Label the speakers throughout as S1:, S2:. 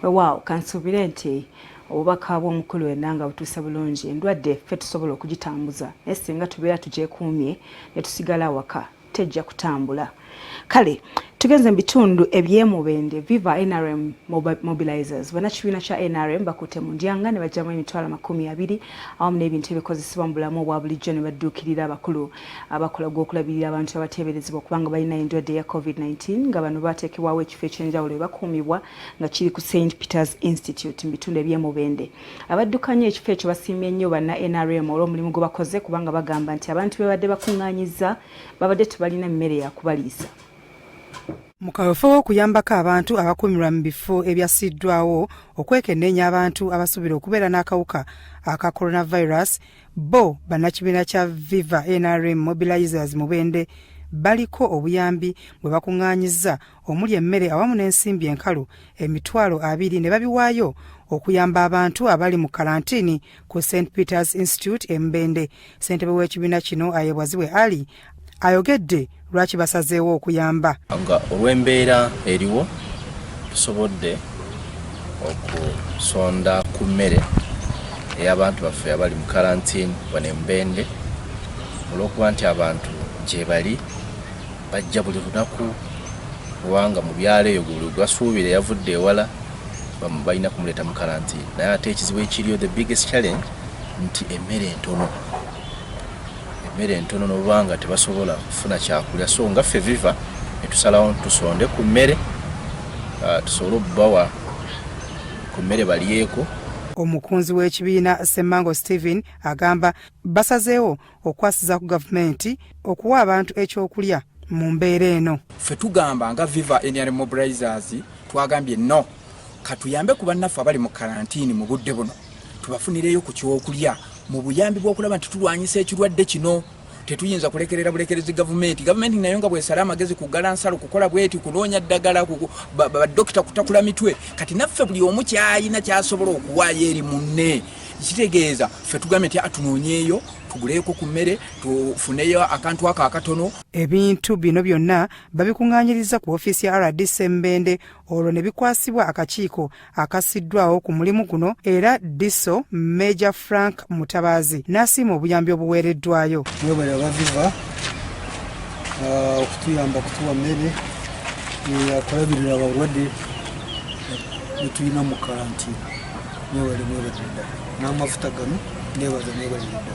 S1: Wow, kansubire nti obubaka bw'omukulu wenna nga butuusa bulungi endwadde ffe tusobola okugitambuza naye singa tubeera tugyekuumye ne tusigala waka tejja kutambula. Kale tugenze mu bitundu eby'emubende Viva NRM mobilizers bannakibiina kya NRM bakutte mu ndyanga ne bajjamu emitwalo 20 awamu n'ebintu ebikozesebwa mu bulamu obwa bulijjo ne badduukirira abakulu abakola gw'okulabirira abantu abateeberezebwa okubanga balina endwadde ya COVID-19 nga bano baateekebwawo ekifo ekyenjawulo ebakuumibwa nga kiri ku St. Peter's Institute mu bitundu eby'emubende. Abaddukanya ekifo ekyo basiimye nnyo banna NRM olw'omulimu gwe bakoze kubanga bagamba nti abantu bebadde bakuŋŋaanyizza babadde tebalina mmere ya kubaliisa.
S2: Mu kaweefube okuyambako abantu abakuumirwa mu bifo ebyassiddwawo okwekenneenya abantu abasuubira okubeera n'akawuka aka coronavirus, bo bannakibiina kya Viva NRM mobilizers Mubende baliko obuyambi bwe bakuŋŋaanyizza omuli emmere awamu n'ensimbi enkalu emitwalo 20 ne babiwaayo okuyamba abantu abali mu kalantiini ku St. Peter's Institute e Mbende. Ssentebe w'ekibiina kino Ayebwazibwe Ali ayogedde lwaki basazeewo okuyamba.
S3: Nga olw'embeera eriwo tusobodde okusonda ku mmere ey'abantu baffe abali mu kalantiini wano e Mbende olw'okuba nti abantu gye bali bajja buli lunaku kubanga mu byalo eyo buli gwasuubira yavudde ewala balina kumuleeta mu kalantiini naye ate ekizibu ekiriyo the biggest challenge nti emmere entono n'olwanga tebasobola kufuna kyakulya so nga ffe Viva netusalawo tusonde ku mmere tusobole okubawa ku mmere balyeeko.
S2: Omukunzi w'ekibiina Ssemmango Stephen agamba basazeewo okwasiza ku gavumenti okuwa abantu ekyokulya mu mbeera eno.
S4: Ffe tugamba nga Viva NRM mobilizers twagambye no katuyambe ku bannaffe abali mu kalantiini mu budde buno tubafunireyo ku kyokulya mu buyambi bw'okulaba nti tulwanyisa ekirwadde kino. Tetuyinza kulekerera bulekerezi gavumenti nayo nga bwesala amagezi kugala nsalo kukola bweti kunoonya ddagala badokita kutakula mitwe kati naffe buli omu kyayina kyasobola okuwaayo eri munne. Kitegeeza ffe tugambye nti atunoonyeeyo tuguleeko ku mmere tufuneyo akantu ako akatono.
S2: Ebintu bino byonna babikuŋŋaanyiriza ku ofiisi ya RDC Mbende olwo ne bikwasibwa akakiiko akassiddwawo ku mulimu guno era Diso Major Frank Mutabaazi n'asiima obuyambi obuweereddwayo.
S5: Mwebale aba Viva okutuyamba kutuwa mmere akulabirira abalwadde netulina mu kalantiini. Mwebale n'amafuta gano nebaza nebalidda.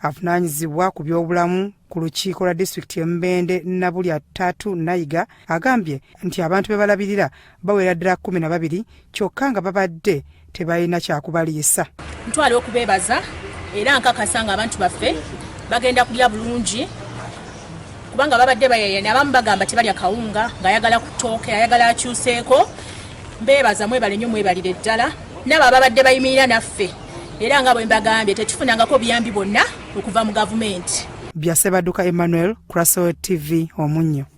S2: Avunaanyizibwa ku by'obulamu ku lukiiko lwa disitulikiti Mbende Nabulya Tatu Nayiga agambye nti abantu be balabirira bawera ddala 12 kyokka nga babadde tebalina kyakubaliisa.
S6: Ntwala okubeebaza era nkakasa nga abantu baffe bagenda kulya bulungi kubanga babadde bayeyene abamu bagamba tebalya kawunga ng'ayagala kutooke ayagala akyuseeko. Mbeebaza mwebale nnyo mwebalire ddala nabo ababadde bayimirira naffe era nga bwe mbagambye tetufunangako obuyambi bwonna okuva mu gavumenti.
S2: Byasebadduka Emmanuel, Kraso TV, Omunnyo.